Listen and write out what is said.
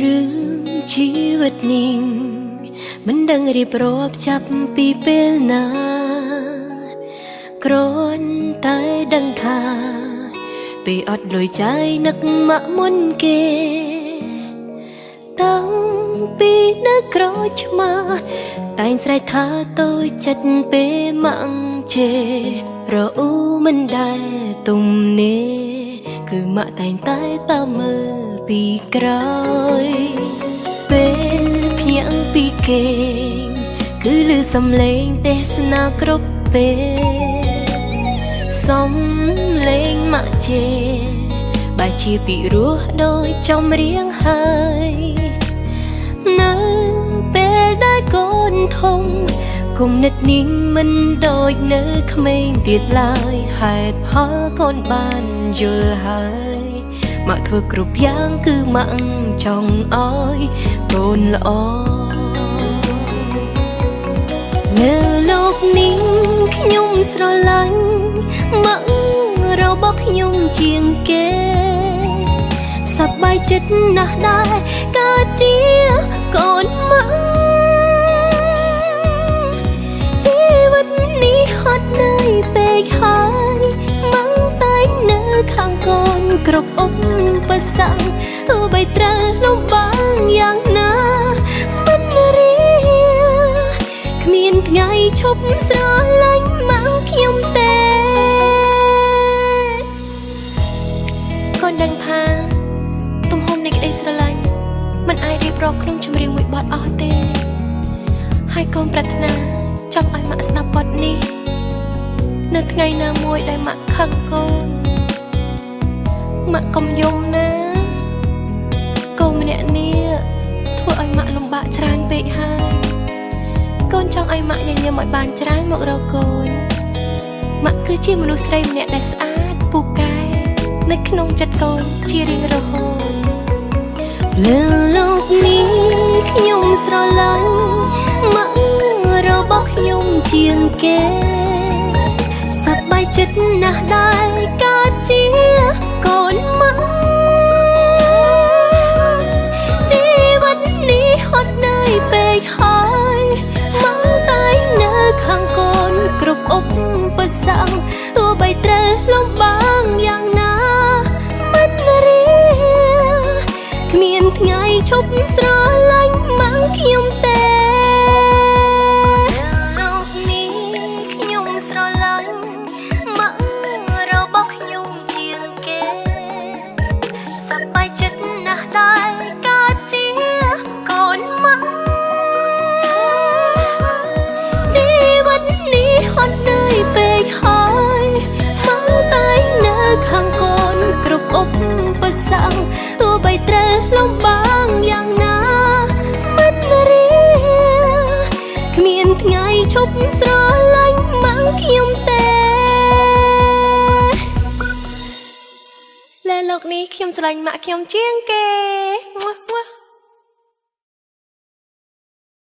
រឿងជីវិតនេះមិនដឹងរៀបរាប់ចាប់ពីពេលណាគ្រាន់តែដឹងថាពេលអត់លុយចាយនឹកមកមុនគេតាំងពីនៅក្រោយឆ្មាតែងស្រែកថាតូចចិត្តពេលម៉ាំងជេរអ៊ូមិនដែលទំនេរគឺម៉ាក់តែងតែតាមមើលពីក្រោយពេលភ្ញាក់ពីគេគឺឮសំឡេងទេសនាគ្រប់ពេលសំឡេងម៉ាក់ជេបែរជាពីរោះដូចចំរៀងហើយនៅពេលដែលកូនធំគំនិតនេះមិនដូចនៅក្មេងទៀតឡើយហេតុផលកូនបានយល់ហើយម៉ាក់ធ្វើគ្រប់យ៉ាងគឺម៉ាក់ចង់ឲ្យកូនល្អនៅលោកនេះខ្ញុំស្រឡាញ់ម៉ាក់របស់ខ្ញុំជាងគេសប្បាយចិត្តណាស់ដែរកើតជាកូនម៉ាក់ជីវិតនេះហត់នឿយពេកហើយម៉ាក់តែនៅខាងកូនគ្រប់ឧបសគ្គទោះបីត្រូវលំបាកយ៉ាងណាមិនរៀគ្មានថ្ងៃឈប់ស្រឡាញ់ម៉ាក់ខ្ញុំទេកូនដឹងថាទំហំនៃក្តីស្រឡាញ់មិនអាចរៀបរាប់ក្នុងចម្រៀងមួយបទអស់ទេហើយកូនប្រាថ្នាចង់ឲ្យម៉ាក់ស្ដាប់បទនេះនៅថ្ងៃណាមួយដែលម៉ាក់ខឹងកូនម៉ាក់កុំយំណាកូនម្នាក់នេះធ្វើឲ្យម៉ាក់លំបាកច្រើនពេកហើយកូនចង់ឲ្យម៉ាក់ញញឹមឲ្យបានច្រើនមករកកូនម៉ាក់គឺជាមនុស្សស្រីម្នាក់ដែលស្អាតពូកែនៅក្នុងចិត្តកូនជារៀងរហូតលើលោកនេះខ្ញុំស្រឡាញ់ម៉ាក់របស់ខ្ញុំជាងគេសប្បាយចិត្តណាស់ដែរកើតជាកូនម៉ាក់ជីវិតនេះហត់នឿយពេកហើយម៉ាក់តែនៅខាងកូនគ្រប់ឧបសគ្គទោះបីត្រូវលំបាកយ៉ាងណាមិនរៀគ្មានថ្ងៃឈប់ស្រឡាញ់ម៉ាក់ខ្ញុំទេលោកនេះខ្ញុំស្រឡាញ់ម៉ាក់របស់ខ្ញុំជាងគេសប្បាយចិត្តណាស់ដែរកើតជាកូនម៉ាក់ជីវិតនេះហត់នឿយពេកហើយម៉ាក់តែនៅខាងកូនគ្រប់ឧបសគ្គទោះបីត្រូវលំបាកយ៉ាងណាមិនរៀគ្មានថ្ងៃឈប់ស្រឡាញ់ម៉ាក់ខ្ញុំទេលើលោកនេះខ្ញុំស្រឡាញ់ម៉ាក់ខ្ញុំជាងគេ